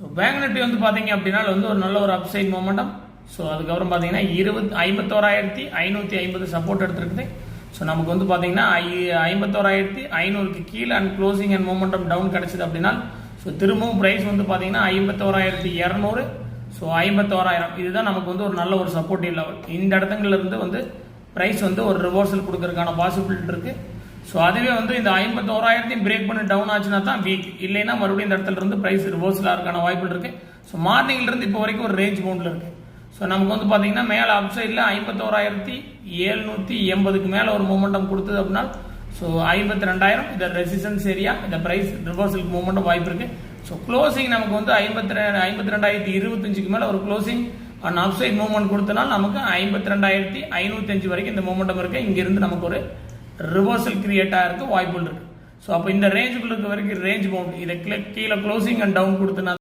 So bank Nifty வந்து பார்த்தீங்க அப்படின்னா வந்து ஒரு நல்ல ஒரு அப்சைட் மொமெண்டம். ஸோ அதுக்கப்புறம் பார்த்தீங்கன்னா 51,550 சப்போர்ட் எடுத்துருக்குது. ஸோ நமக்கு வந்து பார்த்தீங்கன்னா 51,500க்கு கீழே and closing and momentum down கிடைச்சது அப்படின்னா ஸோ திரும்பவும் ப்ரைஸ் வந்து பார்த்தீங்கன்னா 51,200. ஸோ 51,000 இதுதான் நமக்கு வந்து ஒரு நல்ல ஒரு சப்போர்ட்டிவ் லெவல். இந்த இடத்துங்கள்ல இருந்து வந்து ப்ரைஸ் வந்து ஒரு ரிவர்சல் கொடுக்கறதுக்கான பாசிபிலிட்டி இருக்கு. ஸோ அதுவே வந்து இந்த 51,000 பிரேக் பண்ணி டவுன் ஆச்சுன்னா தான் வீக், இல்லைன்னா மறுபடியும் இந்த இடத்துல இருந்து ப்ரைஸ் ரிவர்சல் ஆகிறதுக்கான வாய்ப்புகள் இருக்கு. ஸோ மார்னிங்ல இருந்து இப்போ வரைக்கும் ஒரு ரேஞ்ச் பவுண்ட்ல இருக்கு. ஸோ நமக்கு வந்து பார்த்தீங்கன்னா மேலே அப் சைடில் 51,780க்கு மேலே ஒரு மூமெண்டம் கொடுத்தது அப்படின்னா ஸோ 52,000 இந்த ரெசிஸ்டன்ஸ் ஏரியா, இந்த ப்ரைஸ் ரிவர்சலுக்கு மூமெண்டம் வாய்ப்பு இருக்கு. ஸோ க்ளோசிங் நமக்கு வந்து 52,025க்கு மேலே ஒரு closing and upside movement கொடுத்தனால நமக்கு 52,505 வரைக்கும் இந்த மூமெண்டம் இருக்கு. இங்கிருந்து நமக்கு ஒரு ரிவர்சல் கிரியேட் ஆகிறதுக்கு வாய்ப்புகள் இருக்கு. ஸோ அப்போ இந்த ரேஞ்சுக்குள்ள இருக்க வரைக்கும் ரேஞ்ச் பவுண்ட் இதை கீழே க்ளோசிங் அண்ட் டவுன் கொடுத்தனா